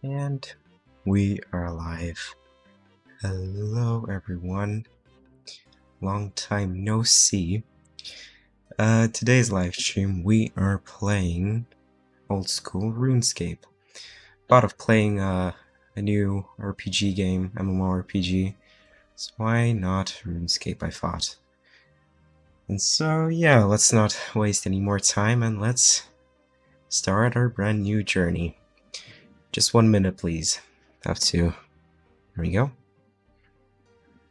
And we are live. Hello everyone. Long time no see. Today's live stream we are playing Old School Runescape. Thought of playing a new RPG game, MMORPG. So why not Runescape, I thought. And so yeah, let's not waste any more time and let's start our brand new journey. Just 1 minute please. Have to... There we go.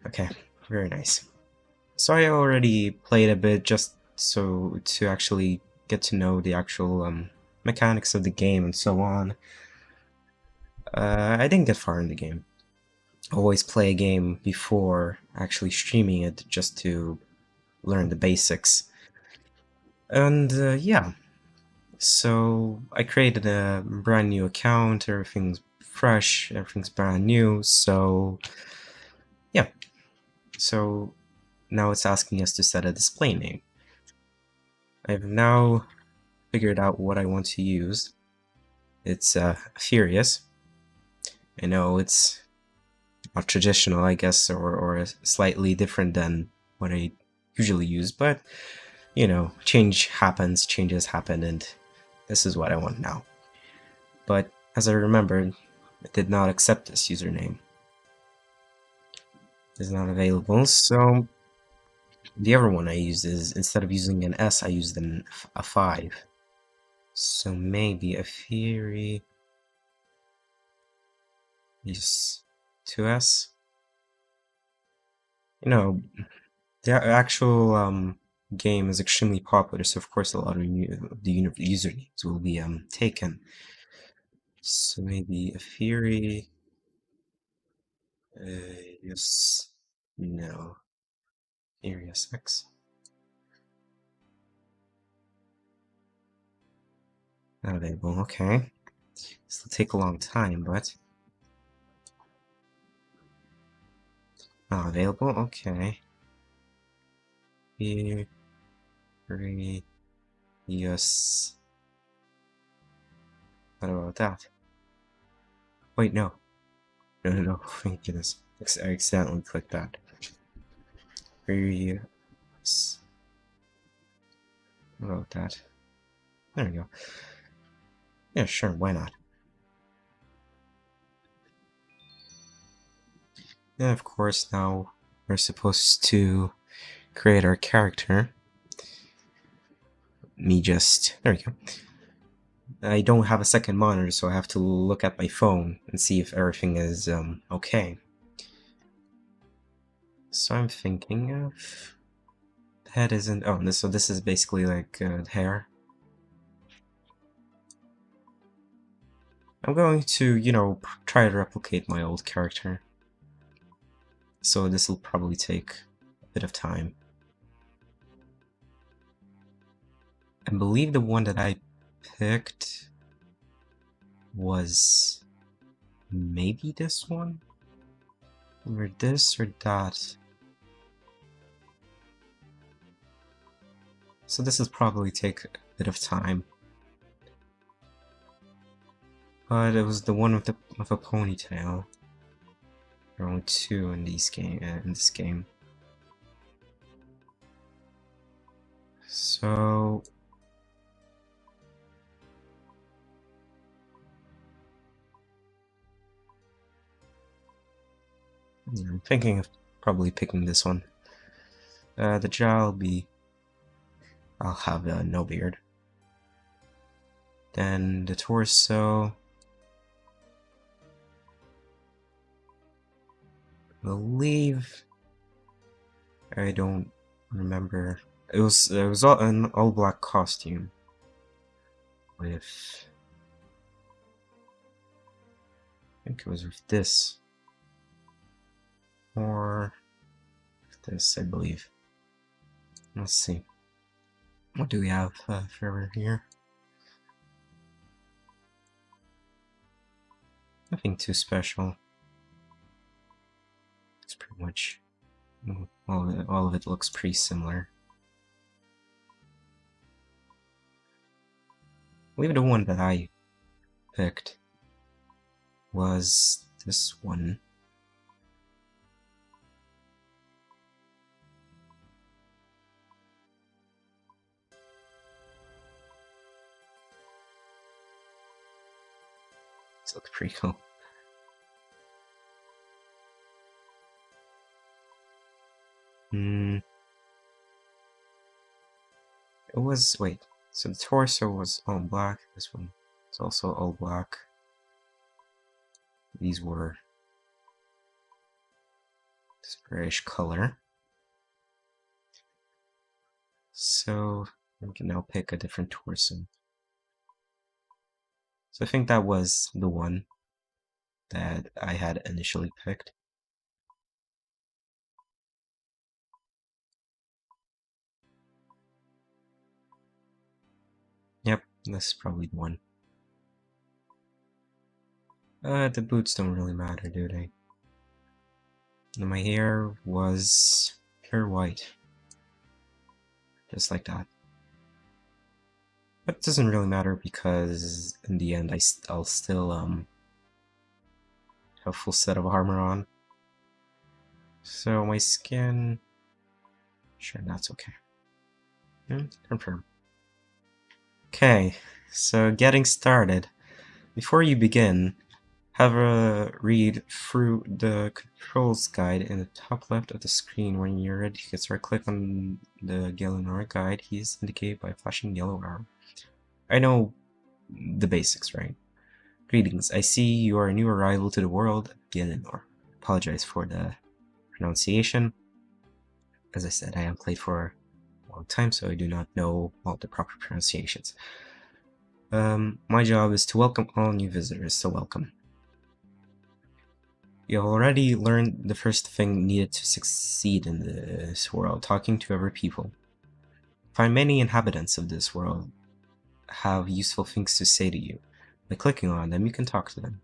Okay, very nice. So I already played a bit just so to actually get to know the actual mechanics of the game and so on. I didn't get far in the game. Always play a game before actually streaming it just to learn the basics. And yeah, so I created a brand new account, everything's fresh, everything's brand new, so yeah. So now it's asking us to set a display name. I've now figured out what I want to use. It's Furious. I know it's not traditional, I guess, or slightly different than what I usually use, but you know, changes happen, and this is what I want now. But as I remembered, it did not accept this username. It's not available, so the other one I used is, instead of using an S, I used a 5. So maybe a Fury is 2S. You know, the actual game is extremely popular, so of course a lot of the usernames will be taken. So maybe a Fury. Yes, no. Furious X. Not available. Okay. This will take a long time, but not available. Okay. Furious. What about that? Wait, no. No. Thank goodness. I accidentally clicked that. Furious. What about that? There we go. Yeah, sure, why not? And of course, now we're supposed to create our character. There we go. I don't have a second monitor, so I have to look at my phone and see if everything is okay. So I'm thinking of... The head isn't... Oh, so this is basically like hair. I'm going to, you know, try to replicate my old character. So this will probably take a bit of time. I believe the one that I picked was maybe this one? Or this or that. So this will probably take a bit of time. But it was the one with a ponytail. There are only 2 in this game. So I'm thinking of probably picking this one. The jaw will be... I'll have no beard. Then the torso... I believe... I don't remember. It was an all black costume with... I think it was with this. Or this, I believe. Let's see. What do we have for here? Nothing too special. It's pretty much... all of it looks pretty similar. I believe the one that I picked was this one. This looks pretty cool. It was, wait, so the torso was all black, this one is also all black. These were this grayish color. So we can now pick a different torso. So I think that was the one that I had initially picked. Yep, this is probably the one. The boots don't really matter, do they? And my hair was pure white. Just like that. But it doesn't really matter because in the end I'll still have a full set of armor on. So my skin... Sure, that's okay. Confirm. Okay, so getting started. Before you begin, have a read through the controls guide in the top left of the screen. When you're ready to get started, click on the Gielinor guide. He is indicated by a flashing yellow arrow. I know the basics, right? Greetings, I see you are a new arrival to the world, Gielinor. Apologize for the pronunciation. As I said, I haven't played for a long time, so I do not know all the proper pronunciations. My job is to welcome all new visitors, so welcome. You already learned the first thing needed to succeed in this world, talking to other people. Find many inhabitants of this world have useful things to say to you. By clicking on them, you can talk to them.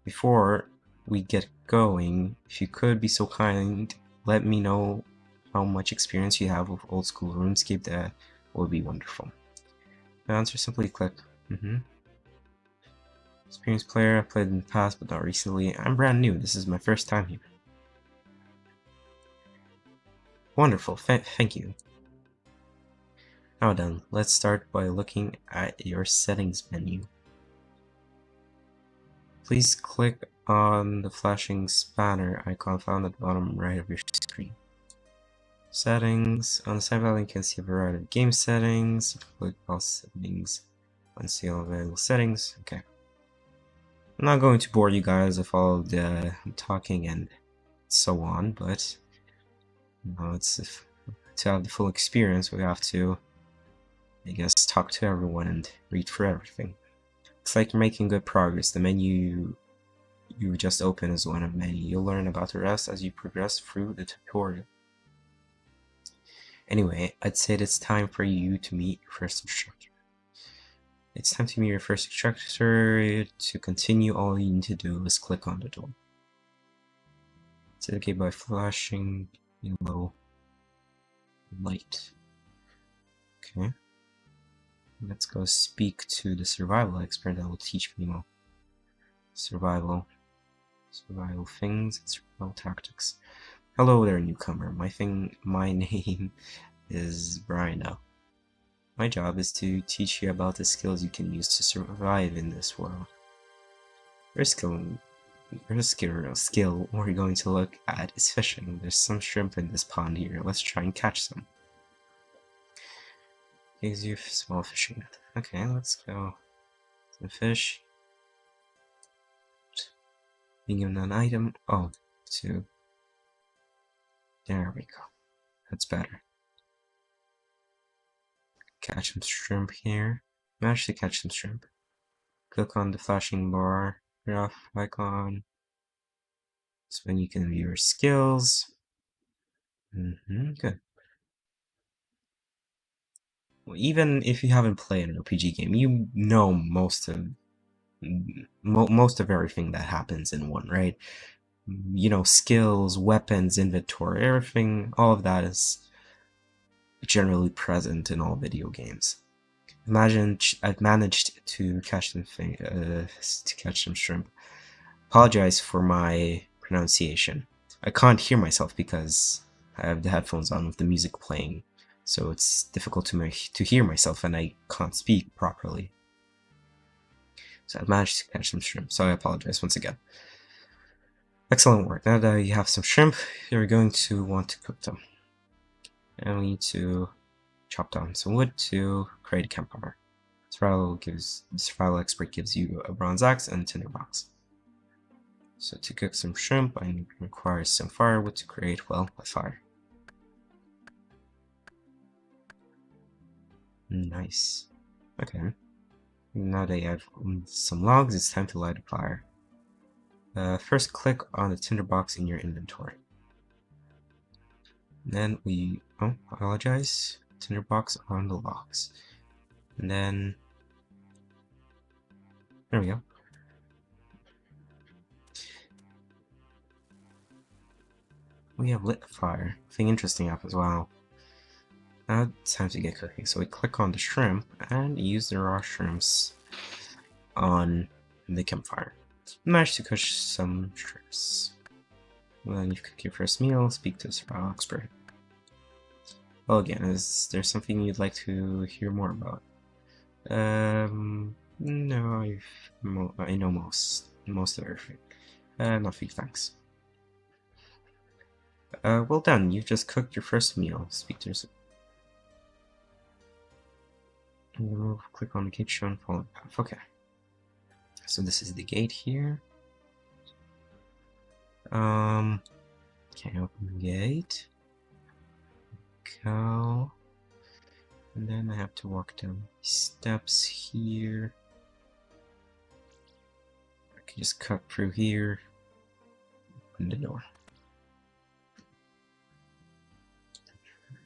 Before we get going, if you could be so kind, let me know how much experience you have with Old School Runescape. That would be wonderful. To answer, simply click. Experienced player, I've played in the past but not recently. I'm brand new, this is my first time here. Wonderful, thank you. Now then, let's start by looking at your settings menu. Please click on the flashing spanner icon found at the bottom right of your screen. Settings. On the side panel you can see a variety of game settings. Click all settings. See all available settings. Okay. I'm not going to bore you guys with all the talking and so on, but you know, to have the full experience, we have to, I guess, talk to everyone and read through everything. Looks like you're making good progress. The menu you just opened is one of many. You'll learn about the rest as you progress through the tutorial. Anyway, I'd say it's time for you to meet your first instructor. It's time to meet your first instructor. To continue, all you need to do is click on the door. It's indicated by flashing yellow light. Okay. Let's go speak to the survival expert that will teach me more. Survival things and survival tactics. Hello there, newcomer. My name is Brian. My job is to teach you about the skills you can use to survive in this world. First skill we're going to look at is fishing. There's some shrimp in this pond here. Let's try and catch some. Gives you a small fishing net. Okay, let's go to the fish. Being given an item. Oh, two. There we go. That's better. Catch some shrimp here. Managed to catch some shrimp. Click on the flashing bar graph icon. That's when you can view your skills. Good. Well, even if you haven't played an RPG game, you know most of everything that happens in one, right? You know, skills, weapons, inventory, everything, all of that is generally present in all video games. Imagine I've managed to catch some shrimp. Apologize for my pronunciation. I can't hear myself because I have the headphones on with the music playing, so it's difficult to hear myself and I can't speak properly. So I've managed to catch some shrimp, so I apologize once again. Excellent work. Now that you have some shrimp, you're going to want to cook them. And we need to chop down some wood to create a campfire. Survival expert gives you a bronze axe and a tinderbox. So to cook some shrimp, I require some firewood to create, well, a fire. Nice. Okay. Now that you have some logs, it's time to light a fire. First click on the tinderbox in your inventory. Then we, oh, apologize, tinderbox on the logs. And then, there we go. We have lit a fire. Thing interesting up as well. Now it's time to get cooking. So we click on the shrimp and use the raw shrimps on the campfire. Manage to cook some shrimps. When you cook your first meal, speak to a survival expert. Well, again, is there something you'd like to hear more about? No, I know most of everything. Nothing, thanks. Well done, you've just cooked your first meal. Speak to your... Click on the gate shown, follow the path. Okay. So this is the gate here. Okay, open the gate. Go. And then I have to walk down steps here. I can just cut through here. Open the door.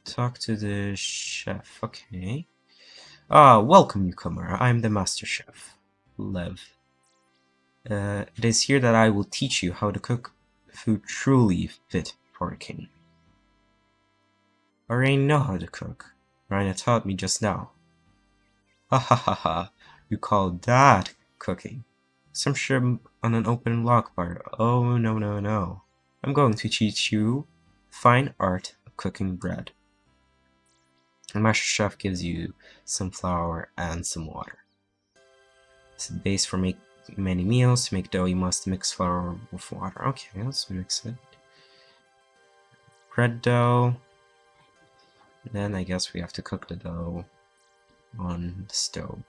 Talk to the chef. Okay. Welcome, newcomer. I'm the master chef, Lev. It is here that I will teach you how to cook food truly fit for a king. I already know how to cook. Rhina taught me just now. Ha ha ha ha. You call that cooking? Some shrimp on an open log fire. Oh no no no. I'm going to teach you fine art of cooking bread. The master chef gives you some flour and some water. It's the base for many meals. To make dough, you must mix flour with water. Okay, let's mix it. Bread dough. Then I guess we have to cook the dough on the stove.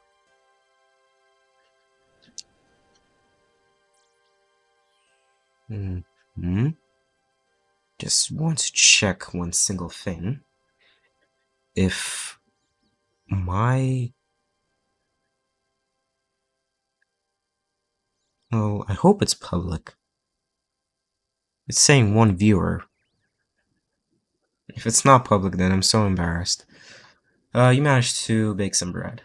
Just want to check one single thing. If my... Oh, I hope it's public. It's saying 1 viewer. If it's not public, then I'm so embarrassed. You managed to bake some bread.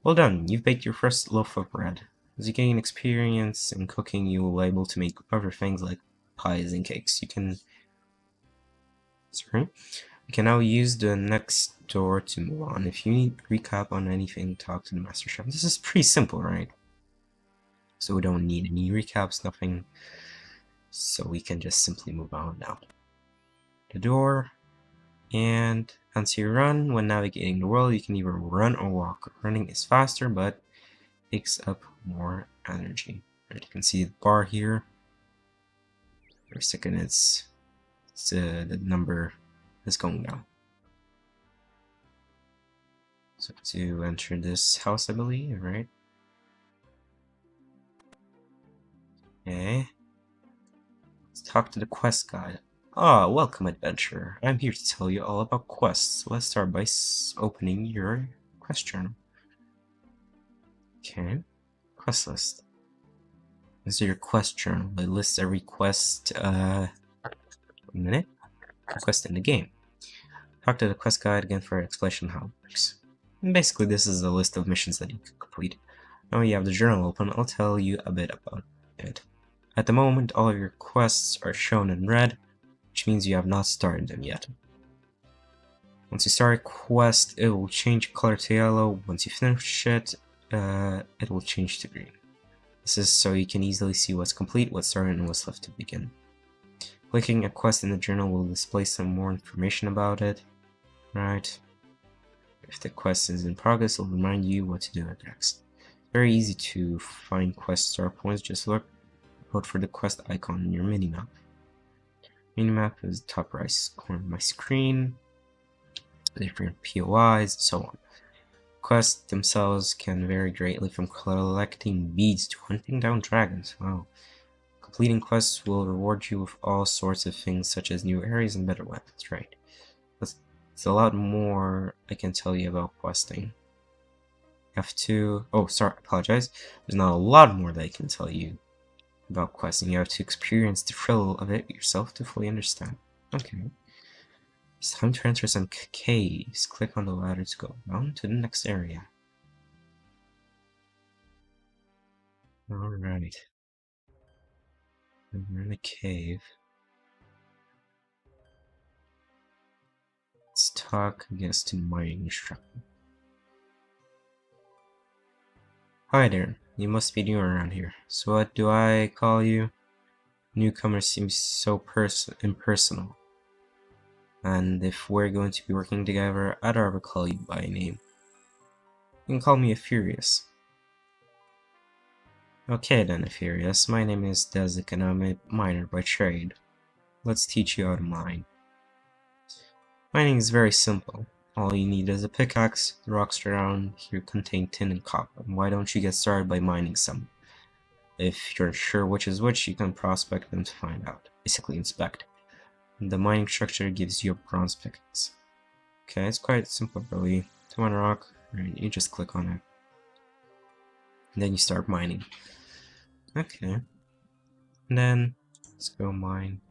Well done, you've baked your first loaf of bread. As you gain experience in cooking, you will be able to make other things like pies and cakes. You can now use the next door to move on. If you need recap on anything, talk to the master chef. This is pretty simple, right? So we don't need any recaps, nothing. So we can just simply move on now. The door, and once you run, when navigating the world, you can either run or walk. Running is faster, but takes up more energy. Right, you can see the bar here. For a second, it's the number is going down. So to enter this house, I believe, right? Okay. Let's talk to the quest guide. Welcome, adventurer. I'm here to tell you all about quests. Let's start by opening your quest journal. Okay. Quest list. This is your quest journal. It lists every quest, quest in the game. Talk to the quest guide again for an explanation of how it works. And basically, this is a list of missions that you can complete. Now you have the journal open, I'll tell you a bit about it. At the moment, all of your quests are shown in red, which means you have not started them yet. Once you start a quest, it will change color to yellow. Once you finish it, it will change to green. This is so you can easily see what's complete, what's started, and what's left to begin. Clicking a quest in the journal will display some more information about it. Right. If the quest is in progress, it'll remind you what to do next. Very easy to find quest start points. Just look for the quest icon in your minimap. Minimap is the top right corner of my screen. Different POIs, and so on. Quests themselves can vary greatly from collecting beads to hunting down dragons. Wow. Completing quests will reward you with all sorts of things such as new areas and better weapons, right? There's a lot more I can tell you about questing. You have to... Oh, sorry, I apologize. There's not a lot more that I can tell you about questing. You have to experience the thrill of it yourself to fully understand. Okay. It's time to enter some caves. Click on the ladder to go down to the next area. Alright. We're in a cave. Let's talk, I guess, to mining instructor. Hi there. You must be new around here. So what do I call you? Newcomer seems so impersonal. And if we're going to be working together, I'd rather call you by name. You can call me Furious. Okay then, Furious. My name is Desik and I'm a miner by trade. Let's teach you how to mine. Mining is very simple. All you need is a pickaxe. The rocks around here contain tin and copper. Why don't you get started by mining some? If you're unsure which is which, you can prospect them to find out. Basically inspect. The mining structure gives you a bronze pickaxe. Okay, it's quite simple really. To mine a rock, right, you just click on it. And then you start mining. Okay. And then, let's go mine.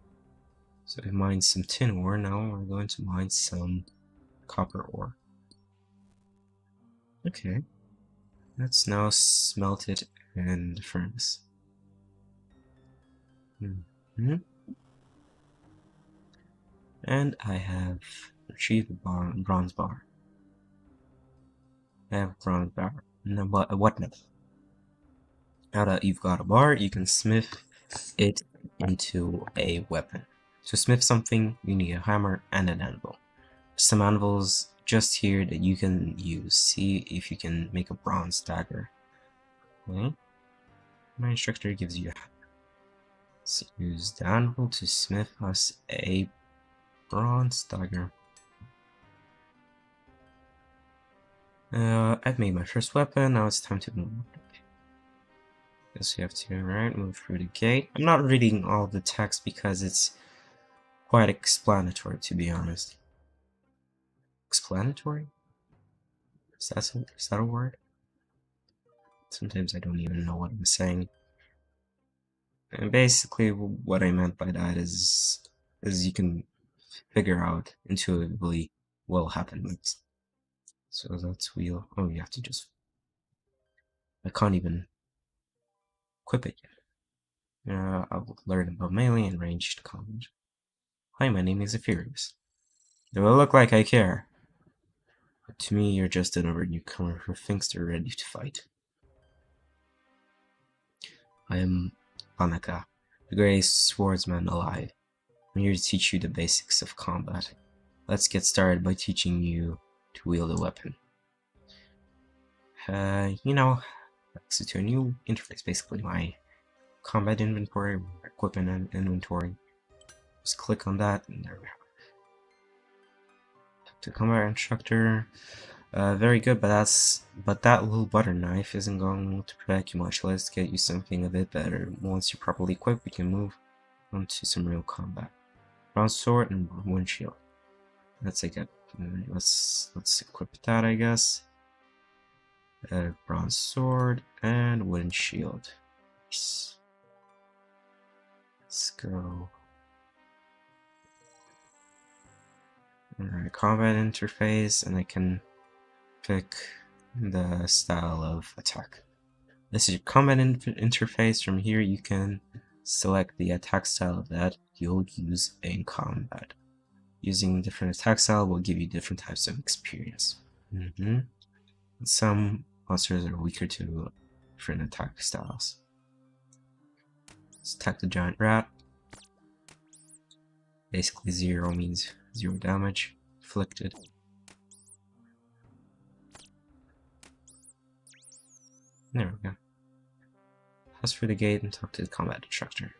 So we mined some tin ore, now we're going to mine some copper ore. Okay. Let's now smelt it in the furnace. And I have achieved a bronze bar. I have a bronze bar. No, but what now? Now that you've got a bar, you can smith it into a weapon. To smith something, you need a hammer and an anvil. Some anvils just here that you can use. See if you can make a bronze dagger. Okay. My instructor gives you a hammer. Let's use the anvil to smith us a bronze dagger. I've made my first weapon, now it's time to move. Guess you have to move through the gate. I'm not reading all the text because it's quite explanatory, to be honest. Explanatory? Is that a word? Sometimes I don't even know what I'm saying. And basically, what I meant by that is you can figure out intuitively what will happen next. So that's wheel. Oh, you have to just... I can't even equip it yet. I'll learn about melee and ranged combat. Hi, my name is Furious. Do I look like I care? But to me, you're just another newcomer who thinks they're ready to fight. I am Anaka, the greatest swordsman alive. I'm here to teach you the basics of combat. Let's get started by teaching you to wield a weapon. Exit to a new interface, basically my combat inventory, equipment inventory. Just click on that, and there we have it. To combat instructor, very good, but that little butter knife isn't going to protect you much. Let's get you something a bit better. Once you're properly equipped, we can move on to some real combat. Bronze sword and wooden shield. Let's equip that, I guess. Bronze sword and wooden shield. Nice. Let's go. Alright, combat interface, and I can pick the style of attack. This is your combat interface. From here, you can select the attack style that you'll use in combat. Using different attack style will give you different types of experience. Some monsters are weaker to different attack styles. Let's attack the giant rat. Basically 0 means 0 damage inflicted. There we go. Pass through the gate and talk to the combat instructor.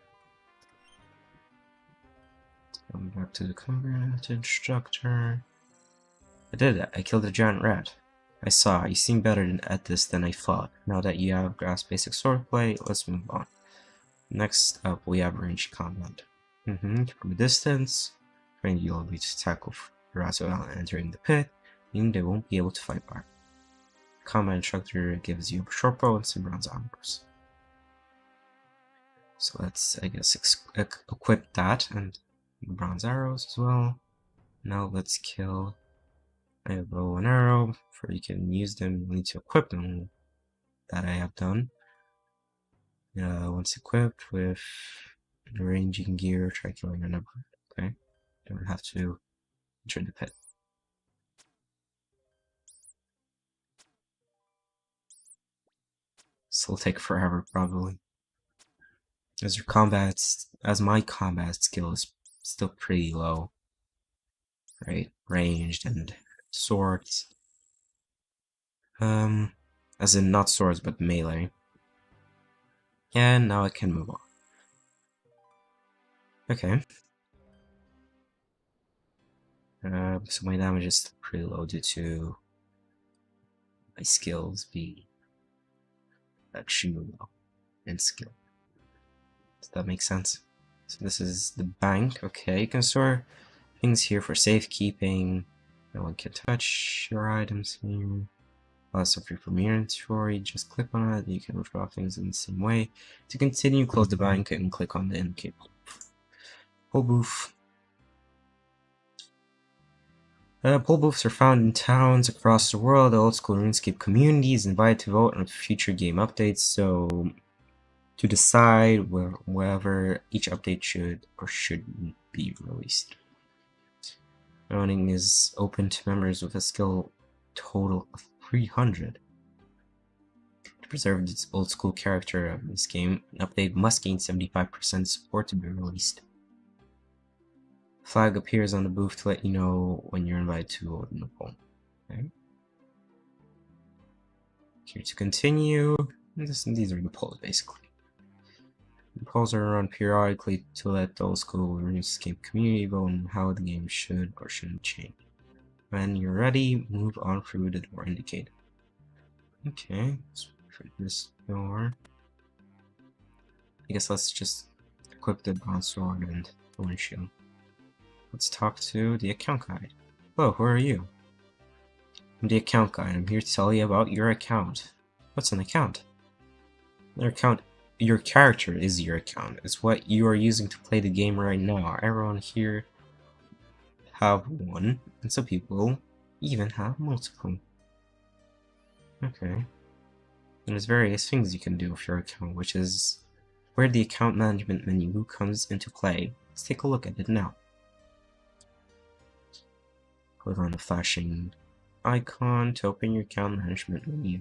Come back to the combat instructor. I did it. I killed a giant rat. I saw. You seem better at this than I thought. Now that you have grasped basic swordplay, let's move on. Next up, we have ranged combat. From a distance, friend you'll be to tackle rats without entering the pit, meaning they won't be able to fight back. The combat instructor gives you a short bow and some bronze arrows. So let's, I guess, equip that and the bronze arrows as well. Now let's kill a bow and arrow. Before you can use them, you need to equip them. That I have done. Once equipped with ranging gear, try killing another. Okay, don't have to enter the pit. This will take forever, probably. As my combat skill is still pretty low. Right, ranged and swords. As in not swords, but melee. And now I can move on. Okay. So my damage is still pretty low due to my skills being extremely low in skill. Does that make sense? So this is the bank. Okay, you can store things here for safekeeping. No one can touch your items here. Also free from your inventory, just click on it, you can withdraw things in the same way. To continue, close the bank and click on the indicate poll booth. Poll booths are found in towns across the world. The Old School Runescape community is invited to vote on future game updates, so to decide whether each update should or shouldn't be released. Voting is open to members with a skill total of 300. To preserve its old school character of this game, an update must gain 75% support to be released. A flag appears on the booth to let you know when you're invited to vote in the poll. Okay. Here to continue, these are the polls basically. The polls are run periodically to let the Old School Runescape community vote on how the game should or shouldn't change. When you're ready, move on through the door indicated. Okay, let's wait for this door. I guess let's just equip the bronze sword and the windshield. Let's talk to the account guide. Hello, who are you? I'm the account guide. I'm here to tell you about your account. What's an account? Your character is your account. It's what you are using to play the game right now. Everyone here have one, and some people even have multiple. Okay. And there's various things you can do with your account, which is where the account management menu comes into play. Let's take a look at it now. Click on the flashing icon to open your account management menu.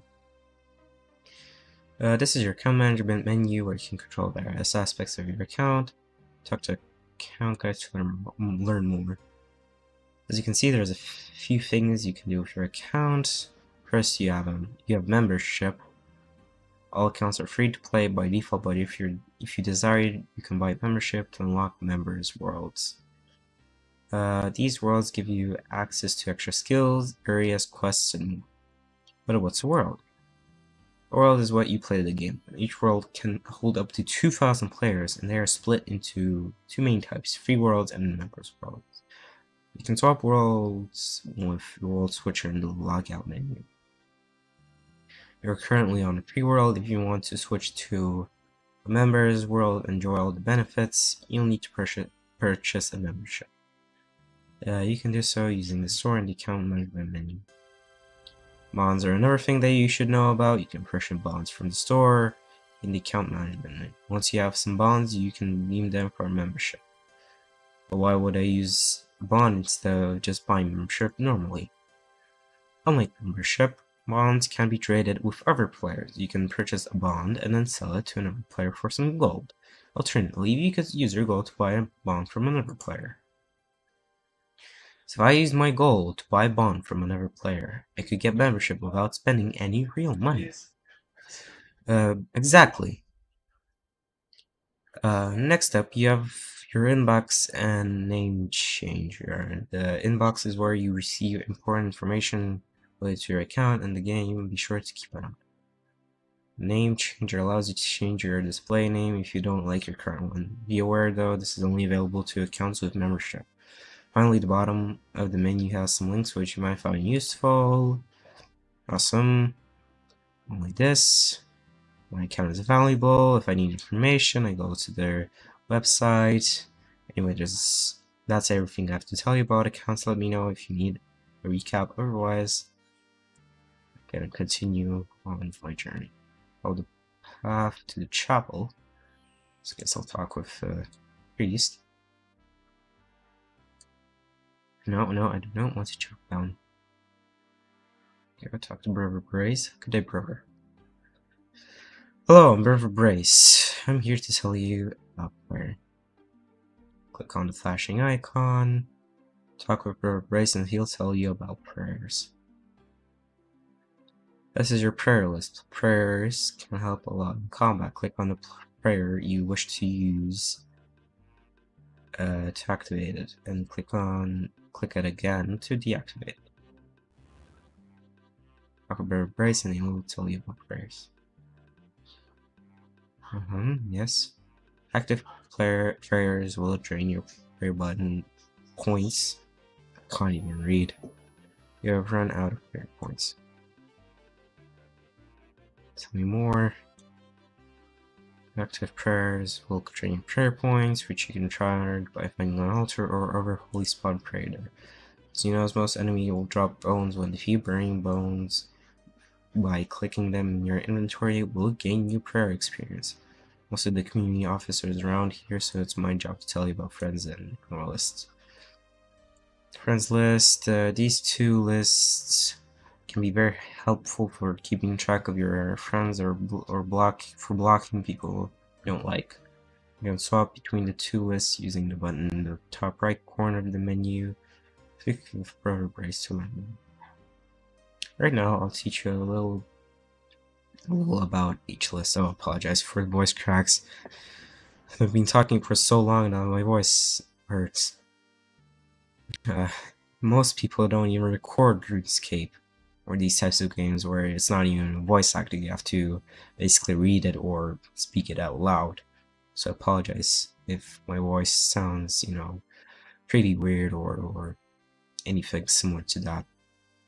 This is your account management menu where you can control various aspects of your account. Talk to account guys to learn more. As you can see, there's a few things you can do with your account. First, you have membership. All accounts are free to play by default, but if you desire, you can buy membership to unlock members' worlds. These worlds give you access to extra skills, areas, quests, and more. But what's a world? A world is what you play the game. Each world can hold up to 2,000 players, and they are split into two main types: free worlds and members' worlds. You can swap worlds with the world switcher in the logout menu. You're currently on a free world. If you want to switch to a members' world and enjoy all the benefits, you'll need to purchase a membership. You can do so using the store and the account management menu. Bonds are another thing that you should know about. You can purchase bonds from the store in the account management menu. Once you have some bonds, you can redeem them for a membership. But why would I use a bond instead of just buying membership normally. Unlike membership, bonds can be traded with other players. You can purchase a bond and then sell it to another player for some gold. Alternatively, you could use your gold to buy a bond from another player. So if I used my gold to buy a bond from another player, I could get membership without spending any real money. Exactly. Next up, you have your inbox and name changer. The inbox is where you receive important information related to your account and the game. Be sure to keep it on. Name changer allows you to change your display name if you don't like your current one. Be aware though, this is only available to accounts with membership. Finally, the bottom of the menu has some links which you might find useful. Awesome. Only this. My account is valuable. If I need information, I go to their website. Anyway, that's everything I have to tell you about accounts. Let me know if you need a recap. Otherwise, I'm gonna continue on with my journey. Oh, the path to the chapel. So I guess I'll talk with priest. No, I do not want to choke down. Okay, I'll talk to Brother Brace. Good day, brother. Hello, I'm Brother Brace. I'm here to tell you about prayer. Click on the flashing icon. Talk with Brother Brace and he'll tell you about prayers. This is your prayer list. Prayers can help a lot in combat. Click on the prayer you wish to use to activate it, and click it again to deactivate it. Talk with Brother Brace and he will tell you about prayers. Yes. Active prayers will drain your prayer button points. I can't even read. You have run out of prayer points. Tell me more. Active prayers will drain your prayer points, which you can try by finding an altar or other holy spot prayer there. As you know, as most enemies will drop bones when defeat burning bones. By clicking them in your inventory, will gain new prayer experience. Most of the community officers around here, so it's my job to tell you about friends and ignore lists. Friends list. These two lists can be very helpful for keeping track of your friends or blocking people you don't like. You can swap between the two lists using the button in the top right corner of the menu. Click with Brother Brace to learn. Right now, I'll teach you a little about each list. I apologize for the voice cracks. I've been talking for so long now, my voice hurts. Most people don't even record RuneScape or these types of games where it's not even voice acting. You have to basically read it or speak it out loud. So I apologize if my voice sounds, pretty weird or anything similar to that.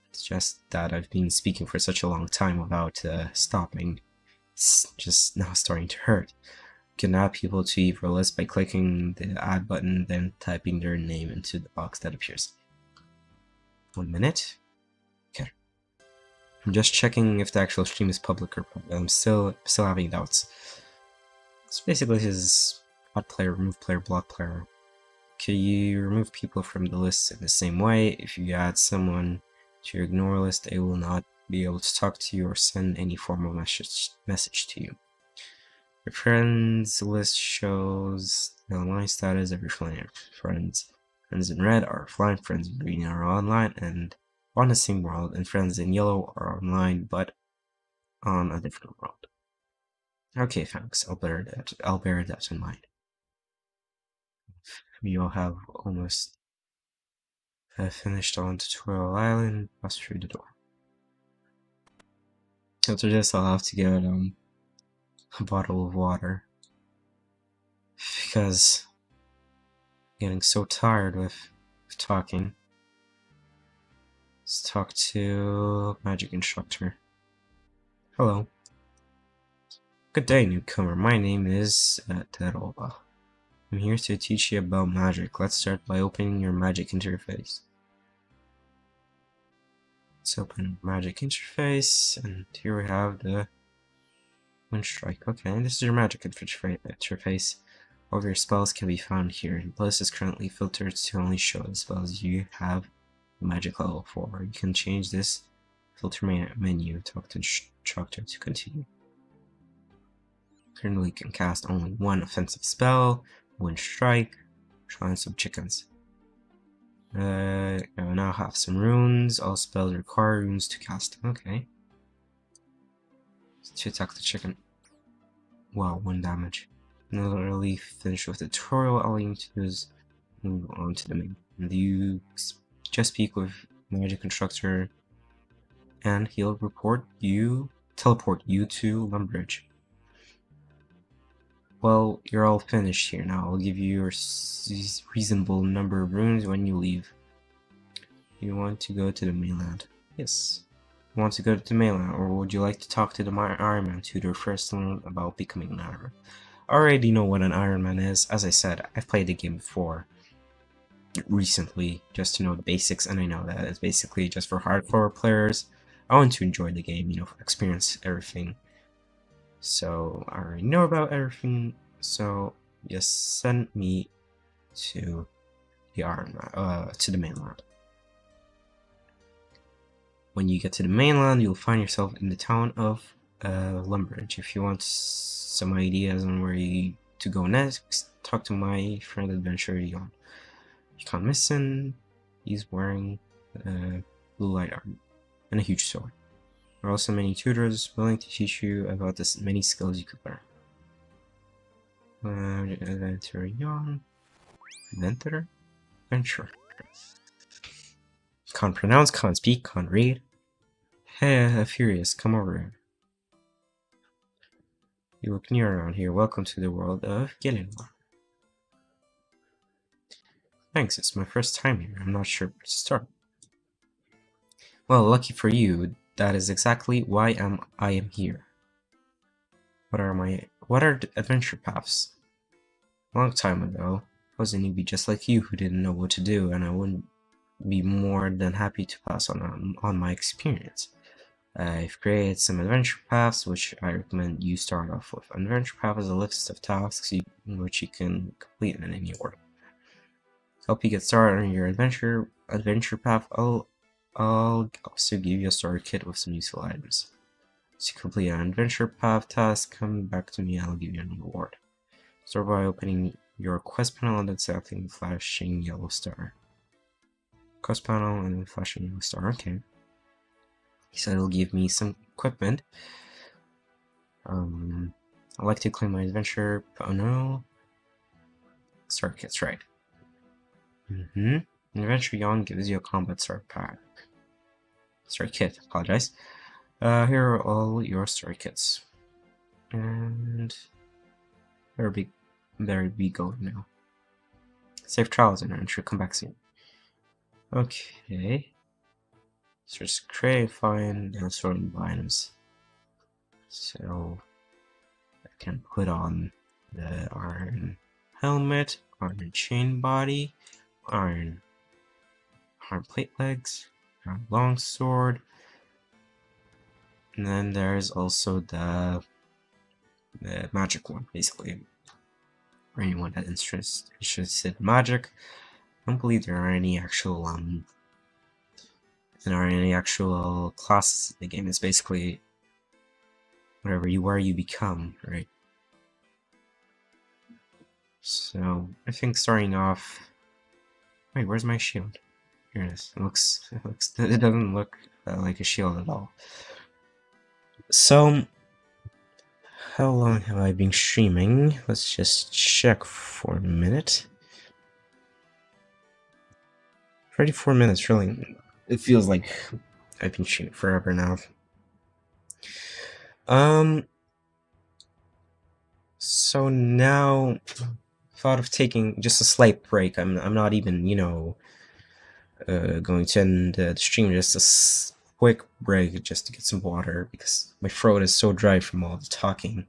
It's just that I've been speaking for such a long time without stopping. It's just now starting to hurt. You can add people to your list by clicking the add button, then typing their name into the box that appears. 1 minute. Okay. I'm just checking if the actual stream is public or private. I'm still having doubts. So basically, this is add player, remove player, block player. Okay, you remove people from the list in the same way. If you add someone to your ignore list, they will not be able to talk to you or send any form of message to you. Your friends list shows the online status of your friends. Friends in red are offline, friends in green are online and on the same world, and friends in yellow are online but on a different world. Okay, thanks. I'll bear that in mind. We all have almost finished on Tutorial Island. Pass through the door. After this, I'll have to get a bottle of water because I'm getting so tired with talking. Let's talk to Magic Instructor. Hello. Good day, newcomer. My name is Teroba. I'm here to teach you about magic. Let's start by opening your magic interface. Let's open magic interface, and here we have the Wind Strike. Okay, this is your magic interface. All of your spells can be found here. The list is currently filtered to only show the spells you have magic level 4. You can change this filter menu. Talk to instructor to continue. Currently you can cast only one offensive spell, one strike, trying some chickens. I now have some runes. All spells require runes to cast. Okay. To attack the chicken. Wow, 1 damage. Literally finished with the tutorial. All you need to do is move on to the main. And you just speak with Magic Instructor, and he'll teleport you to Lumbridge. Well, you're all finished here now. I'll give you your reasonable number of runes when you leave. You want to go to the mainland? Yes. You want to go to the mainland, or would you like to talk to the Iron Man tutor first to learn about becoming an Iron Man? I already know what an Iron Man is. As I said, I've played the game before recently just to know the basics, and I know that it's basically just for hardcore players. I want to enjoy the game, experience everything. So I already know about everything, so just send me to the to the mainland. When you get to the mainland, you'll find yourself in the town of Lumbridge. If you want some ideas on where to go next, talk to my friend adventurer Yon. You can't miss him. He's wearing blue light armor and a huge sword. There are also many tutors willing to teach you about the many skills you could learn. Adventurer Yon. Adventurer. Can't pronounce, can't speak, can't read. Hey, Furious, come over here. You look new around here. Welcome to the world of Gillinmore. Thanks, it's my first time here. I'm not sure where to start. Well, lucky for you, that is exactly why I am here. What are the adventure paths? A long time ago, I was a newbie just like you who didn't know what to do, and I wouldn't be more than happy to pass on my experience. I've created some adventure paths, which I recommend you start off with. An adventure path is a list of tasks which you can complete in any order. To help you get started on your adventure path, I'll also give you a starter kit with some useful items. To complete an adventure path task, come back to me and I'll give you a reward. Start by opening your quest panel and then selecting the flashing yellow star. Quest panel and then flashing yellow star, okay. He said it'll give me some equipment. I'd like to claim my adventure. Oh no. Start kits, right. Adventure Yon gives you a combat start pack. Start kit, apologize. Here are all your start kits. And better be going now. Safe travels, and I should come back soon. Okay. So just create, find, and sort of items. So I can put on the iron helmet, iron chain body, iron plate legs, iron long sword, and then there's also the magic one, basically. For anyone that is interested in magic, I don't believe there are any actual classes in the game. It's basically where you become, right? So I think starting off. Wait, where's my shield? Here it is. It doesn't look like a shield at all. So how long have I been streaming? Let's just check for a minute. 34 minutes, really. It feels like I've been streaming forever now. So now, thought of taking just a slight break. I'm not even, going to end the stream. Just a quick break, just to get some water because my throat is so dry from all the talking.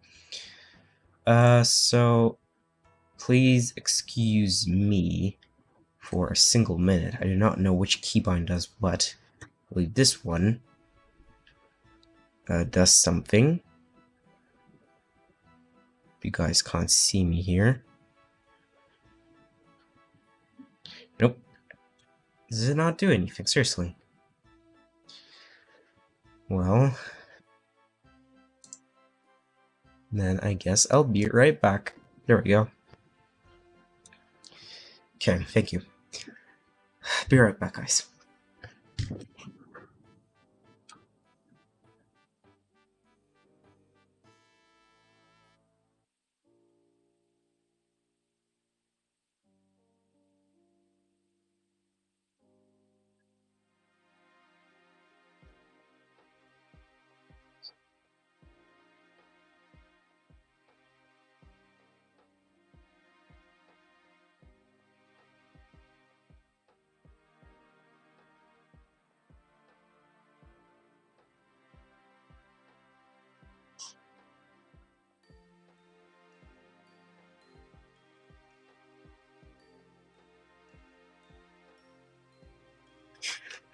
So please excuse me for a single minute. I do not know which keybind does what. I believe this one does something. You guys can't see me here. Nope. Does it not do anything? Seriously. Well, then I guess I'll be right back. There we go. Okay, thank you. Be right back, guys.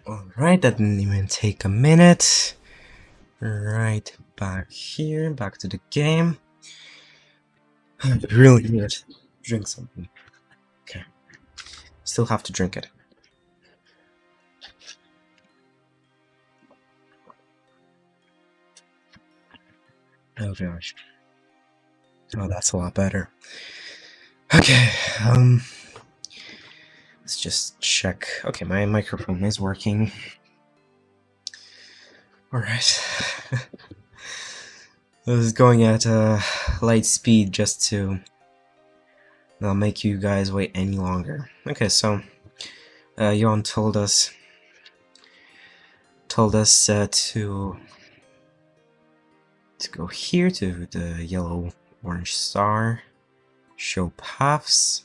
Alright, that didn't even take a minute. Right back here, back to the game. I really need to drink something. Okay. Still have to drink it. Oh gosh. Oh, that's a lot better. Okay, let's just check. Okay, my microphone is working. Alright. I was going at light speed just to not make you guys wait any longer. Okay, so Yon told us to go here to the yellow orange star, show paths,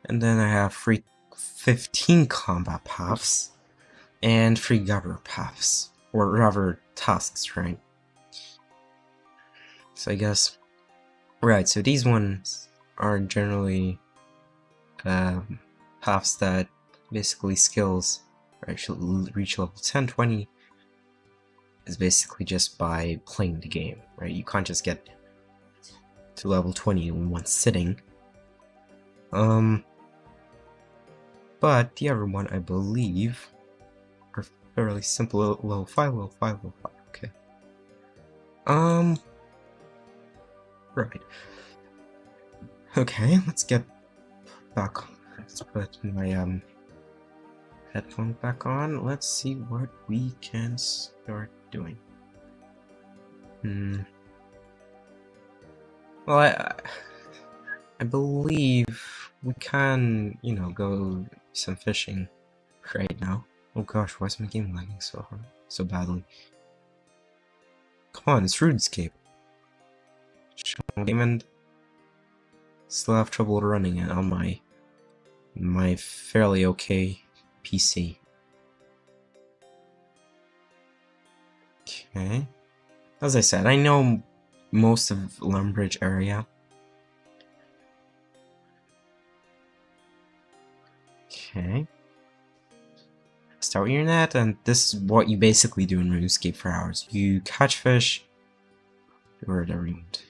and then I have 15 combat paths and 3 governor paths, or rather tasks, right? So I guess, right, so these ones are generally paths that basically skills actually reach level 10, 20 is basically just by playing the game, right? You can't just get to level 20 in one sitting. But the other one, I believe, are fairly simple. Level 5, level 5, level 5, okay. Right. Okay, let's get back. Let's put my, headphones back on. Let's see what we can start doing. Well, I believe we can, you know, go some fishing right now. Oh gosh, why is my game lagging so hard, so badly? Come on, it's RuneScape. Game and still have trouble running it on my fairly okay PC. Okay. As I said, I know most of Lumbridge area. Okay. Start your net, and this is what you basically do in RuneScape for hours. You catch fish, do whatever you want.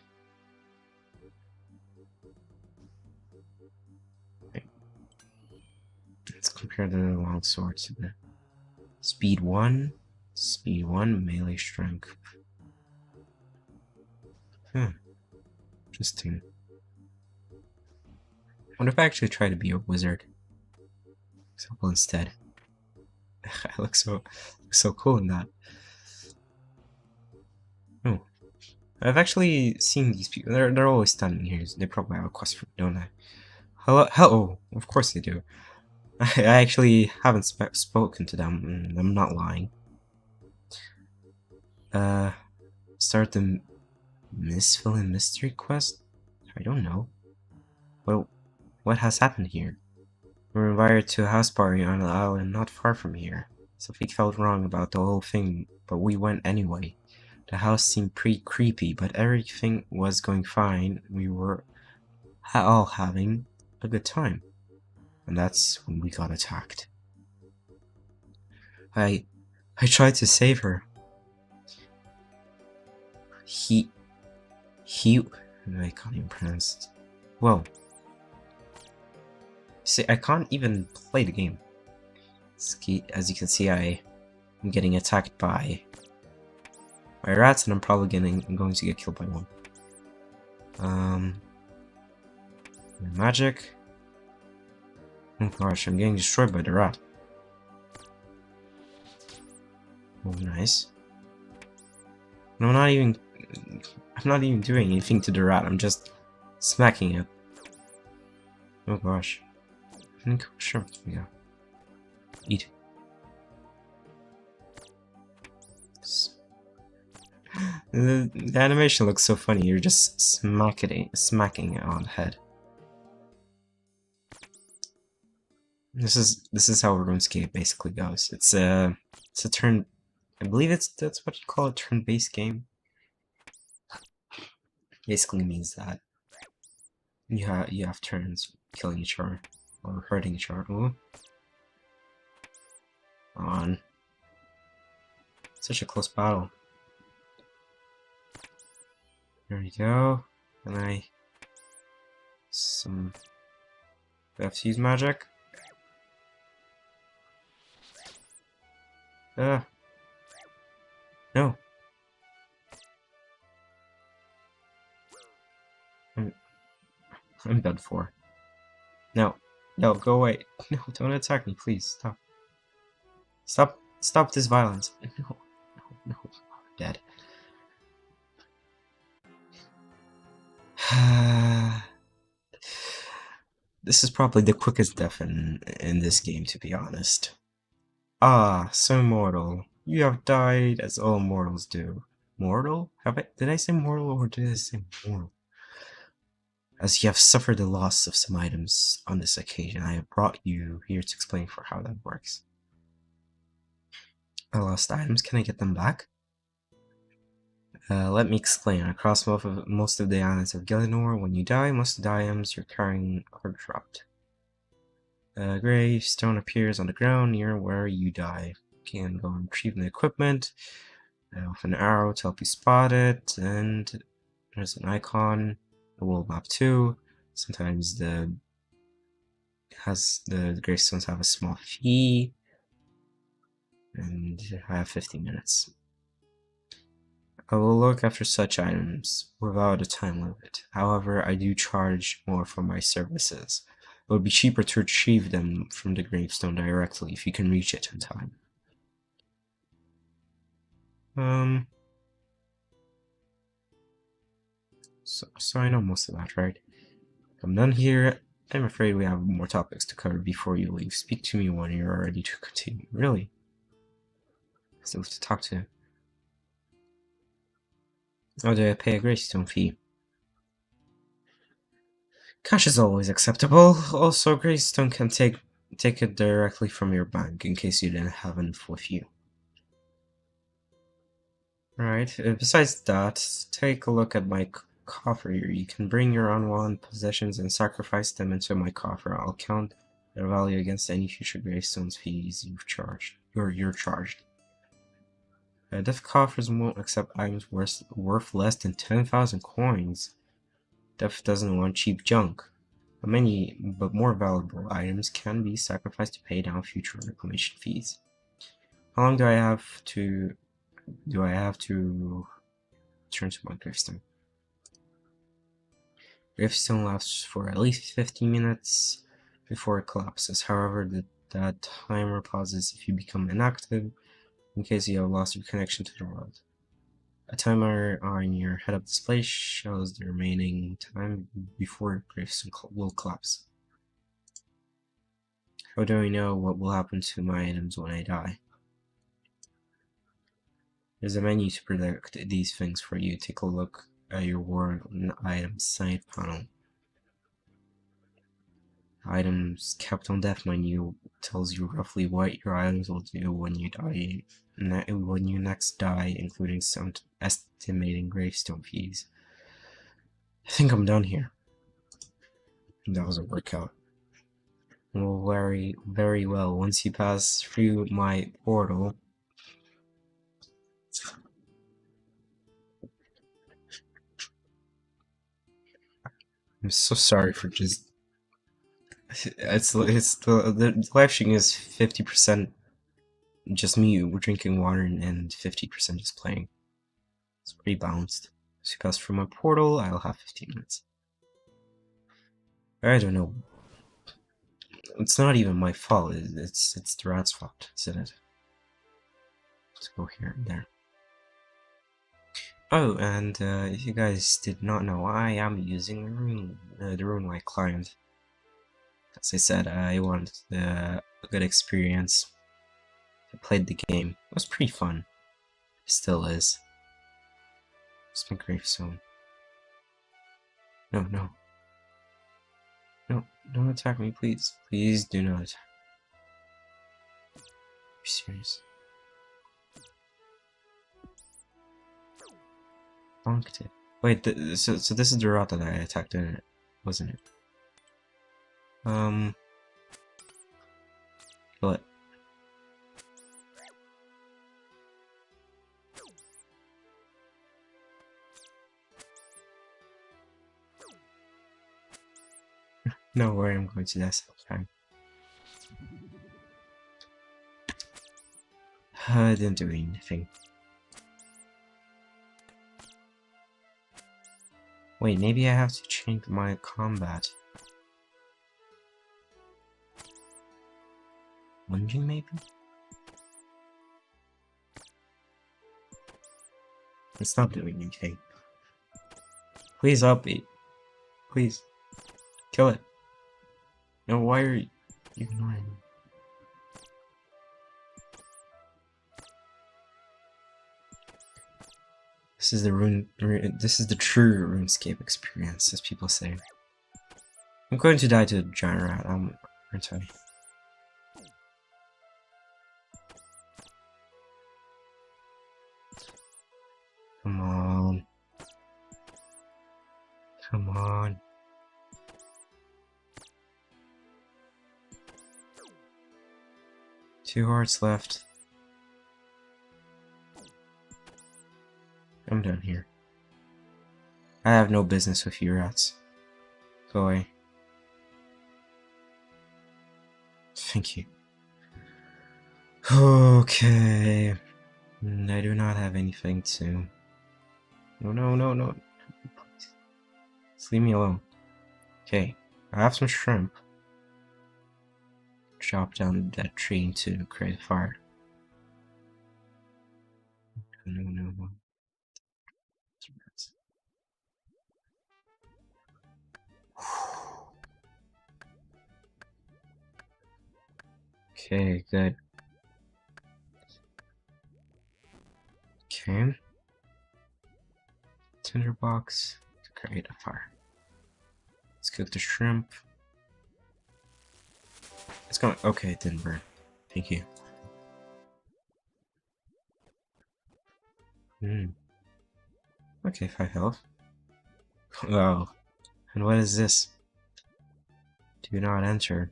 Okay. Let's compare the long swords to the speed 1, melee strength. Interesting. What if I actually try to be a wizard? Example instead. I look so cool in that. Oh, I've actually seen these people. They're always standing here. They probably have a quest for me, don't I? Hello. Of course they do. I actually haven't spoken to them. I'm not lying. Start the Villain mystery quest? I don't know. Well, what has happened here? We were invited to a house party on an island not far from here. Something felt wrong about the whole thing, but we went anyway. The house seemed pretty creepy, but everything was going fine. We were all having a good time. And that's when we got attacked. I tried to save her. I can't even pronounce it. Whoa. See, I can't even play the game. As you can see, I'm getting attacked by rats, and I'm probably going to get killed by one. Magic. Oh gosh, I'm getting destroyed by the rat. Oh, nice. No, I'm not even doing anything to the rat. I'm just smacking it. Oh gosh. Sure. Yeah. Eat. The animation looks so funny. You're just smacking it on the head. This is how RuneScape basically goes. It's a turn. I believe that's what you call a turn-based game. Basically means that you have turns killing each other or hurting each other. Ooh. On. Such a close battle. There we go. And I have to use magic. No. I'm done for. No. No, go away. No, don't attack me, please. Stop. Stop this violence. No. No. I'm dead. This is probably the quickest death in this game, to be honest. Ah, so mortal. You have died as all mortals do. Mortal? Did I say mortal or did I say mortal? As you have suffered the loss of some items on this occasion, I have brought you here to explain for how that works. I lost items, can I get them back? Let me explain. Across most of the islands of Gielinor, when you die, most of the items you're carrying are dropped. A gravestone appears on the ground near where you die. You can go and retrieve the equipment with an arrow to help you spot it, and there's an icon, the world map too. Sometimes the gravestones have a small fee, and I have 50 minutes. I will look after such items without a time limit. However, I do charge more for my services. It would be cheaper to retrieve them from the gravestone directly if you can reach it in time. So I know most of that, right? I'm done here. I'm afraid we have more topics to cover before you leave. Speak to me when you're ready to continue. Really? Still to talk to. Oh, do I pay a gravestone fee? Cash is always acceptable. Also, gravestone can take it directly from your bank in case you didn't have enough with you. Right. Besides that, take a look at my coffer here. You can bring your unwanted possessions and sacrifice them into my coffer. I'll count their value against any future gravestones fees you've charged. You're charged. Death coffers won't accept items worth less than 10,000 coins. Death doesn't want cheap junk. Many, but more valuable items can be sacrificed to pay down future reclamation fees. How long do I have to turn to my gravestone? Gravestone lasts for at least 15 minutes before it collapses. However, that timer pauses if you become inactive, in case you have lost your connection to the world. A timer on your head-up display shows the remaining time before gravestone will collapse. How do I know what will happen to my items when I die? There's a menu to predict these things for you. Take a look at your world items side panel. Items kept on death menu tells you roughly what your items will do when you die. When you next die, including some estimating gravestone fees. I think I'm done here. That was a workout. Well, very well. Once you pass through my portal, I'm so sorry for just It's the live stream is 50% just me drinking water and 50% just playing. It's pretty balanced. So because from my portal, I'll have 15 minutes. I don't know. It's not even my fault. It's the rat's fault, isn't it? Let's go here and there. Oh, and if you guys did not know, I am using the RuneLite client. As I said, I wanted a good experience. I played the game. It was pretty fun. It still is. It's my gravestone. No, no. No, don't attack me, please. Please do not attack. Are you serious? Bonked it. Wait, so this is the route that I attacked, in it, wasn't it? Kill it. No worry, I'm going to die sometime. I didn't do anything. Wait, maybe I have to change my combat. Lunging, maybe? It's not doing anything. Please upbeat. Please. Kill it. No, why are you ignoring me? This is the true RuneScape experience, as people say. I'm going to die to a giant rat, aren't I? Come on. Come on. Two hearts left. I'm done here. I have no business with you rats. Go away. Thank you. Okay. I do not have anything to... No. Just leave me alone. Okay. I have some shrimp. Chop down that tree to create a fire. No. Okay, good. Okay. Tinderbox to create a fire. Let's cook the shrimp. It's going. Okay, it didn't burn. Thank you. Okay, 5 health. Wow. And what is this? Do not enter.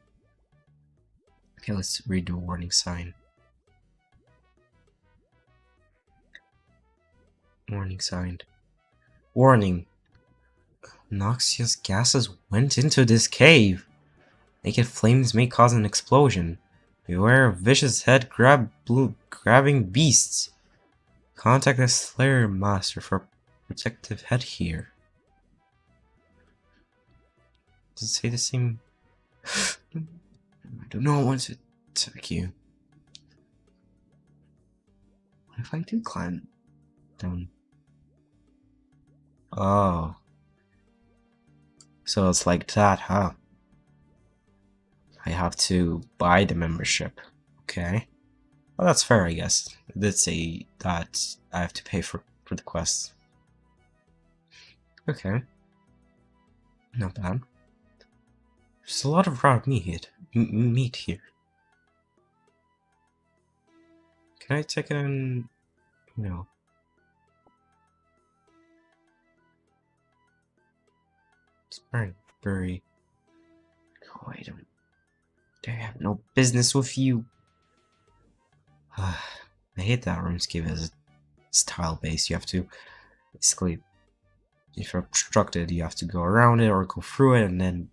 Okay, let's read the warning sign. Warning sign. Warning. Noxious gases went into this cave. Naked flames may cause an explosion. Beware of vicious grabbing beasts. Contact the Slayer Master for protective headgear. Does it say the same? I do not want to attack you. What if I do climb down? Oh. So it's like that, huh? I have to buy the membership. Okay. Well, that's fair, I guess. It did say that I have to pay for the quests. Okay. Not bad. There's a lot of raw meat here. Can I take it in? No. Berry. Oh, I have no business with you. I hate that RuneScape as it's tile-based. You have to basically, if you're obstructed, you have to go around it or go through it, and then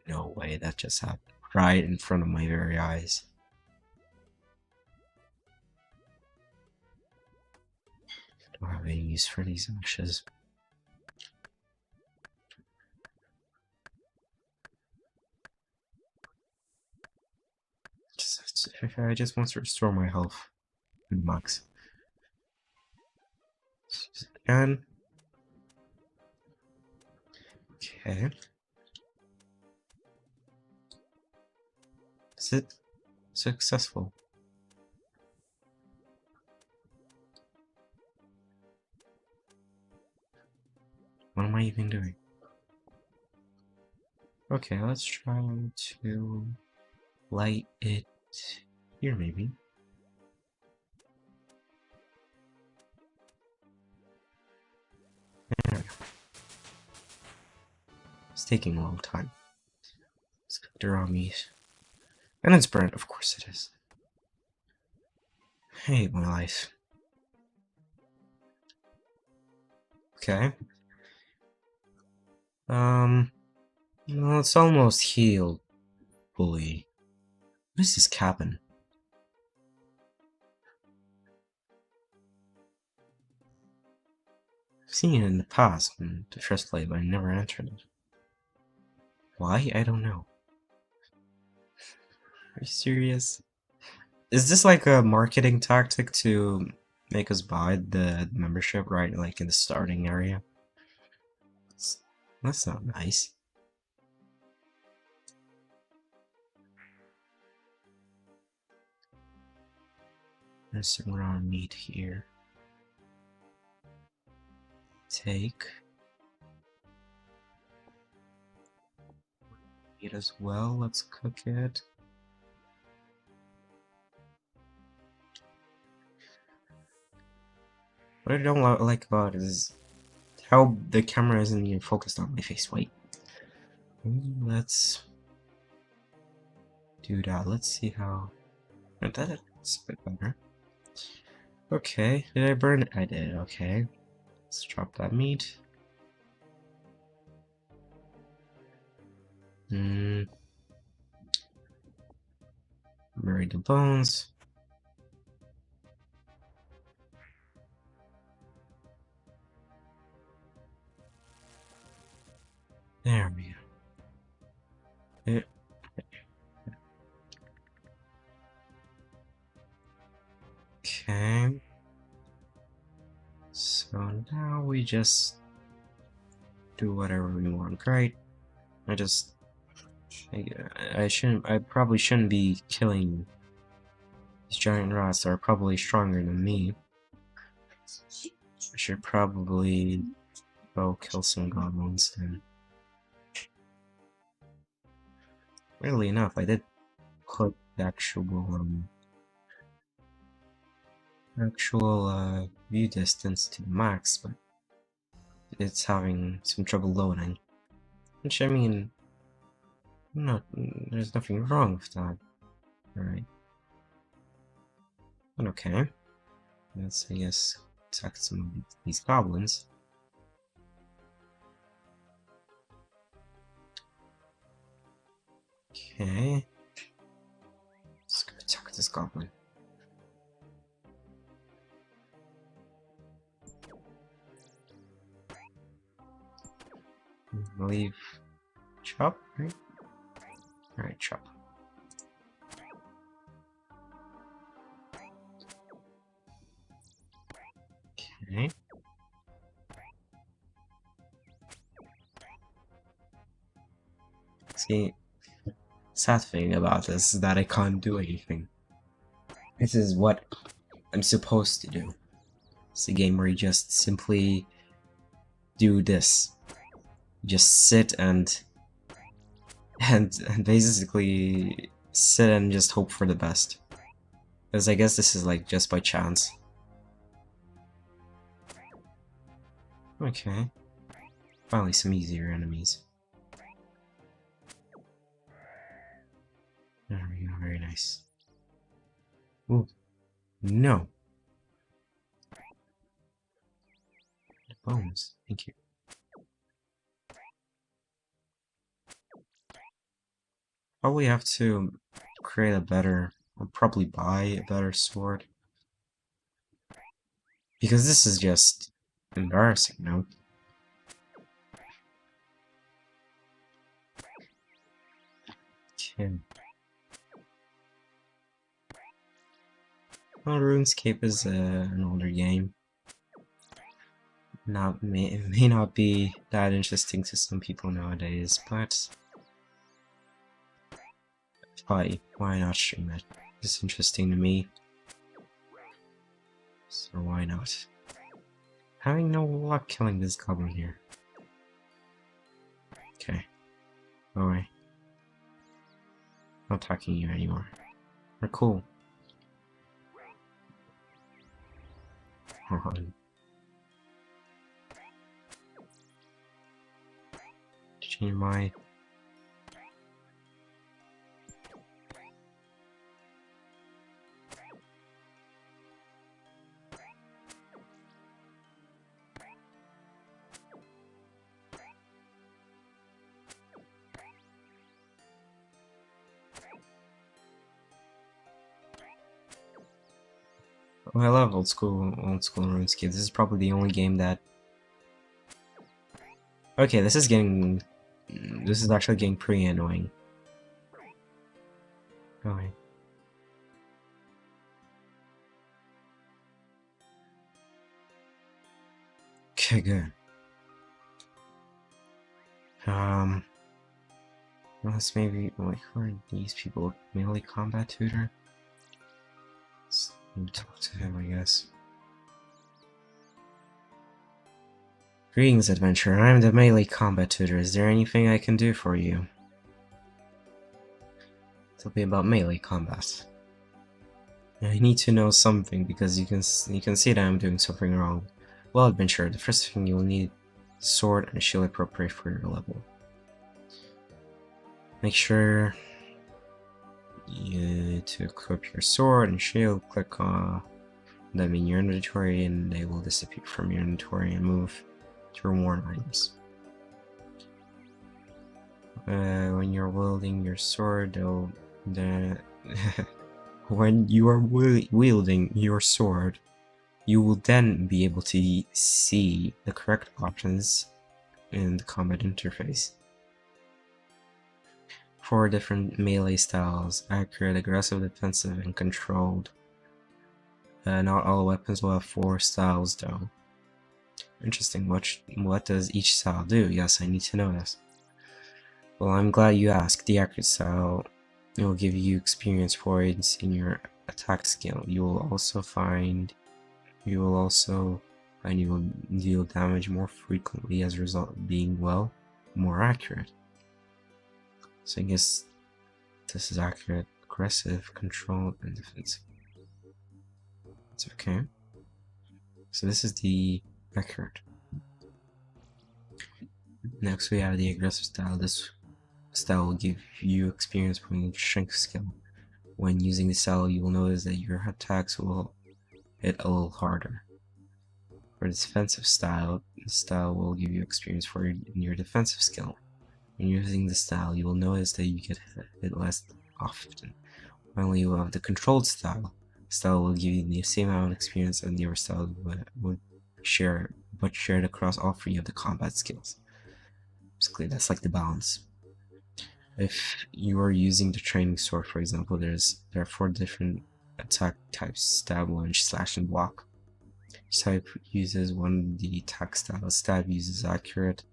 No way, that just happened. Right in front of my very eyes. Don't have any use for these ashes. I just want to restore my health. Max. And okay. Is it successful? What am I even doing? Okay, let's try to light it here, maybe. There we go. It's taking a long time. Let's cook the raw meat. And it's burnt, of course it is. I hate my life. Okay. Well, it's almost healed, fully. What is this cabin? I've seen it in the past in the first play, but I never entered it. Why? I don't know. Are you serious? Is this like a marketing tactic to make us buy the membership, right? Like in the starting area? That's not nice. There's some raw meat here. Take meat as well. Let's cook it. What I don't like about it is how the camera isn't even focused on my face. Wait. Let's do that. Let's see how... That's a bit better. Okay, did I burn it? I did, okay. Let's drop that meat. Bury the bones. There we go. Okay. So now we just do whatever we want, right? I probably shouldn't be killing these giant rats that are probably stronger than me. I should probably go kill some goblins then. Weirdly enough, I did put the actual view distance to the max, but it's having some trouble loading. Which, I mean, there's nothing wrong with that. Alright. But okay. Let's, I guess, attack some of these goblins. Okay. Let's go attack this goblin. Leave chop, right? Alright, chop. Okay. See, sad thing about this is that I can't do anything. This is what I'm supposed to do. It's a game where you just simply do this. Just sit and basically sit and just hope for the best. Because I guess this is like just by chance. Okay. Finally some easier enemies. There we go, very nice. Ooh. No. Bones. Thank you. probably have to create a better, or probably buy a better sword. Because this is just embarrassing, no? Okay. Well, RuneScape is an older game. It may not be that interesting to some people nowadays, but why not stream it? It's interesting to me, so why not? Having no luck killing this goblin here. Okay, go away. Not attacking you anymore. We're cool. Hold on. Change my... Oh, I love old school RuneScape. This is probably the only game that... Okay, this is actually getting pretty annoying. Go away. Okay, good. Unless maybe, like, who are these people? Melee combat tutor? Let's talk to him, I guess. Greetings, adventurer. I'm the melee combat tutor. Is there anything I can do for you? Tell me about melee combat. I need to know something because you can see that I'm doing something wrong. Well, adventurer, the first thing you'll need sword and shield appropriate for your level. Make sure to equip your sword and shield. Click on them in your inventory, and they will disappear from your inventory and move to worn items. When you're wielding your sword, when you are wielding your sword, you will then be able to see the correct options in the combat interface. 4 different melee styles: accurate, aggressive, defensive, and controlled. Not all weapons will have 4 styles though. Interesting. What does each style do? Yes, I need to know this. Well, I'm glad you asked. The accurate style will give you experience points in your attack skill. You will also find you will deal damage more frequently as a result of being, well, more accurate. So I guess this is accurate, aggressive, controlled, and defensive. It's okay. So this is the accurate. Next we have the aggressive style. This style will give you experience points in strength skill. When using the style, you will notice that your attacks will hit a little harder. For the defensive style, the style will give you experience in your defensive skill. When using the style, you will notice that you get hit less often. Finally, you will have the controlled style. The style will give you the same amount of experience as the other style would share, but shared across all 3 of the combat skills. Basically, that's like the balance. If you are using the training sword, for example, there are 4 different attack types: stab, lunge, slash, and block. Each type uses the attack style. Stab uses accurate,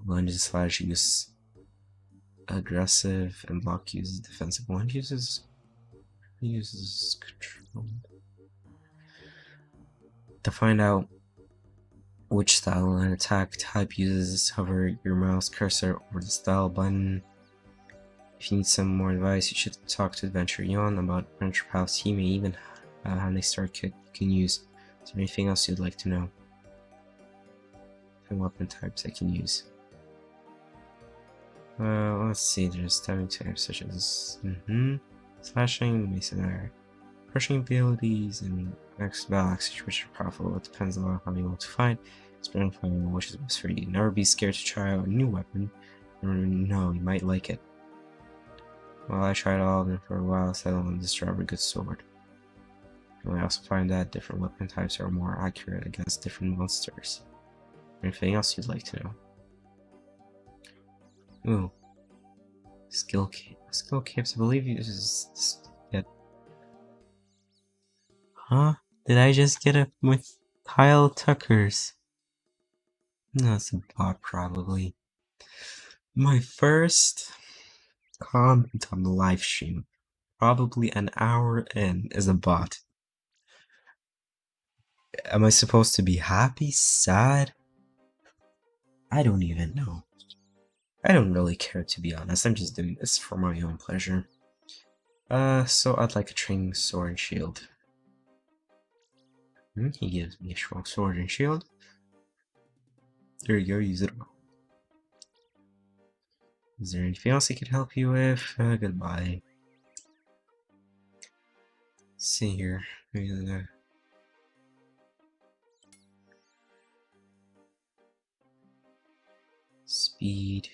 lunge and slash use aggressive, and block uses defensive. Lunge uses control. To find out which style and attack type uses, hover your mouse cursor over the style button. If you need some more advice, you should talk to Adventure Yon about adventure paths. He may even have a start kit you can use. Is there anything else you'd like to know? And weapon types I can use. Let's see, there's stabbing types such as slashing, masonry, crushing abilities, and next battle axes, which are powerful. It depends on how you want to fight. It's better to find which is best for you. Never be scared to try out a new weapon. You never know, you might like it. Well, I tried all of them for a while, settling on this rather good sword. And I also find that different weapon types are more accurate against different monsters. Anything else you'd like to know? Ooh. Skill caves, I believe you just get. Huh? Did I just get it with Kyle Tucker's? No, it's a bot, probably. My first comment on the live stream, probably an hour in, is a bot. Am I supposed to be happy? Sad? I don't even know. I don't really care, to be honest. I'm just doing this for my own pleasure. So I'd like a training sword and shield. He gives me a strong sword and shield. There you go, use it all. Is there anything else I could help you with? Goodbye. Let's see here. Speed.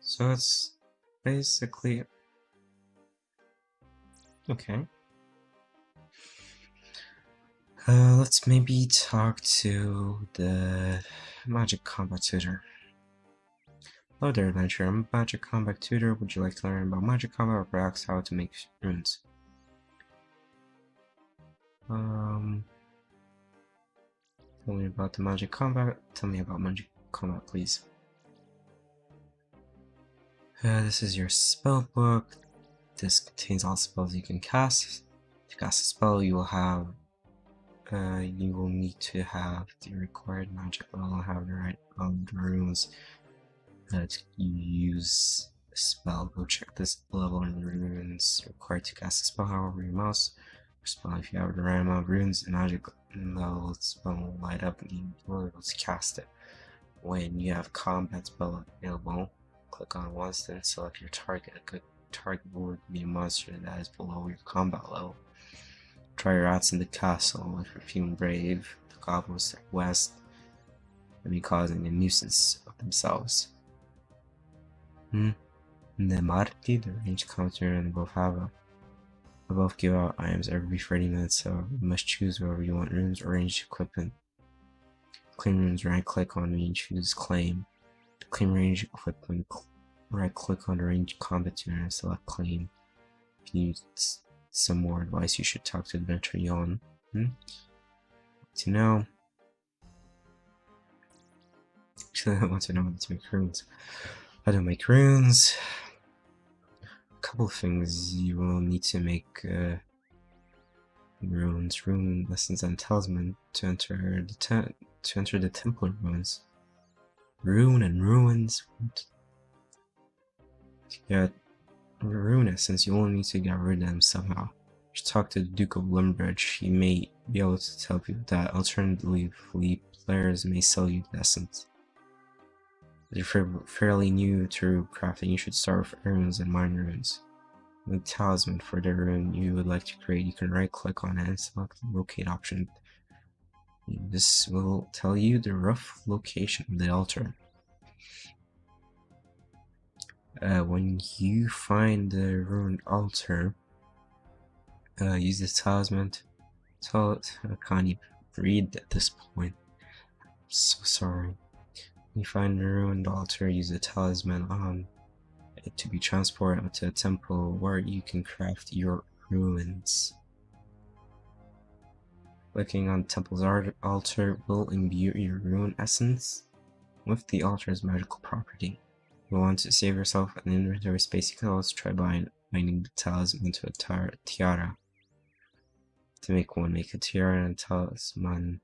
So it's basically okay. Let's maybe talk to the magic combat tutor. Hello there, adventurer. I'm a magic combat tutor. Would you like to learn about magic combat or perhaps how to make runes? Tell me about the magic combat. Tell me about magic combat, please. This is your spell book. This contains all spells you can cast. To cast a spell, you will need to have the required magic level, have the right runes that you use a spell. Go check this level and the runes required to cast a spell. However, your mouse spell, if you have the right amount of runes, the magic level spell will light up and you will be able to cast it. When you have combat spell available, click on once, then select your target. A good target would be a monster that is below your combat level. Try your odds in the castle. If you're feeling brave, the goblins to the west may be causing a nuisance of themselves. The Marti, the ranged counter, and both give out items every 30 minutes, so you must choose whether you want runes or ranged equipment. Claim runes, right click on me and choose claim. To claim ranged equipment, right click on the ranged combat tuner and select claim. If you need some more advice, you should talk to Adventure Yon. To know. Actually, I want to know how to make runes. How to make runes. A couple of things you will need to make runes, rune lessons, and talisman to enter the Templar ruins. Rune and ruins. To get rune essence, you only need to get rid of them somehow. Just talk to the Duke of Lumbridge. He may be able to tell you that. Alternatively, players may sell you the essence. If you're fairly new to crafting, you should start with runes and mine runes. The talisman for the rune you would like to create, you can right click on it and select the locate option. This will tell you the rough location of the altar. When you find the ruined altar, use the talisman I can't even read at this point. I'm so sorry. When you find the ruined altar, use the talisman on it to be transported to a temple where you can craft your ruins. Clicking on the temple's altar will imbue your rune essence with the altar's magical property. If you want to save yourself an inventory space, you can also try binding the talisman to a tiara. To make one, make a tiara and talisman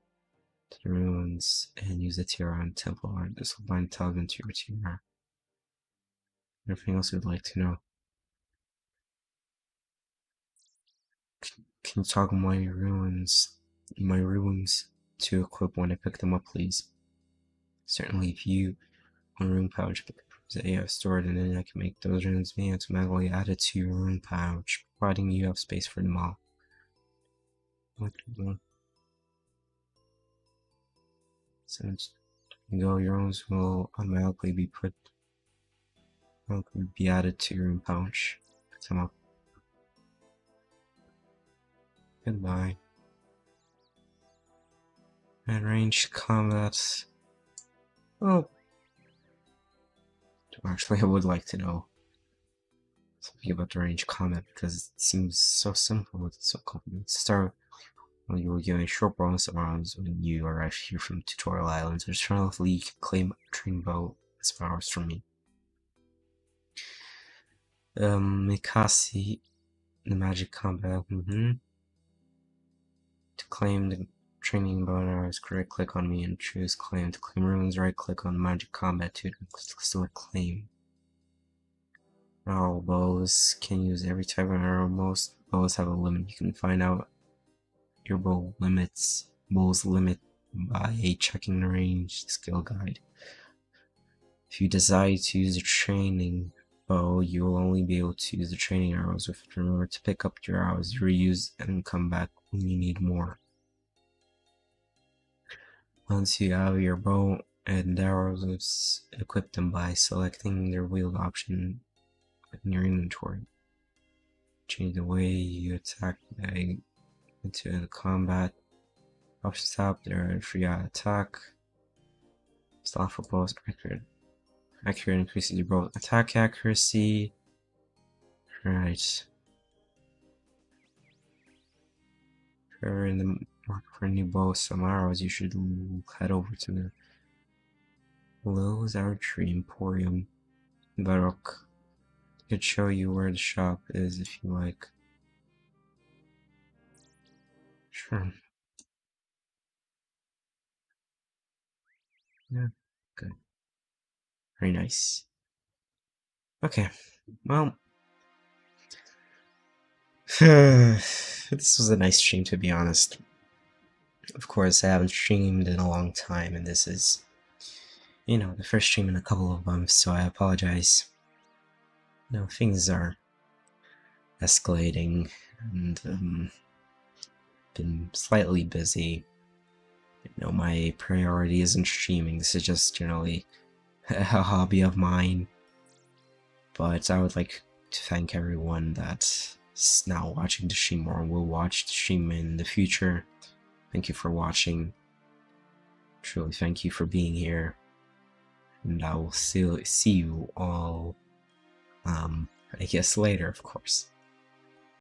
to the ruins and use the tiara on temple art. This will bind the talisman to your tiara. Anything else you'd like to know? Can you toggle my runes to equip when I pick them up, please? Certainly, if you want a rune pouch, pick that you have stored, and then I can make those runes be automatically added to your rune pouch, providing you have space for them all. Since you go, your runes will automatically be put could be added to your pouch. Come up. Goodbye. And ranged combat. Oh. Actually, I would like to know something about the range combat because it seems so simple. It's so complicated. Start when you were given short bonus rounds when you arrive here from Tutorial Islands. Alternatively, you can claim train bow as powers from me. Mikasi, the magic combat. To claim the training bow and arrows, correct click on me and choose claim. To claim runes, right click on magic combat to select claim. Arrow bows can use every type of arrow. Most bows have a limit. You can find out your bow's limit by checking the range skill guide. If you decide to use a training bow, you will only be able to use the training arrows with it. Remember to pick up your arrows, reuse, and come back when you need more. Once you have your bow and arrows, equip them by selecting their wield option in your inventory. Change the way you attack into the combat. Options tab, there are free attack. Style for bows, accurate. Accurate increases your bow attack accuracy. Right. If you're in the market for a new bow, some arrows, you should head over to the Lowe's Archery Emporium. Baroque. I could show you where the shop is if you like. Sure. Yeah, good. Very nice. Okay, well, this was a nice stream, to be honest. Of course, I haven't streamed in a long time, and this is, you know, the first stream in a couple of months, so I apologize. You know, things are escalating, and been slightly busy. You know, my priority isn't streaming, this is just generally a hobby of mine. But I would like to thank everyone that's now watching the stream or will watch the stream in the future. Thank you for watching. Truly thank you for being here. And I will see you all, I guess later, of course.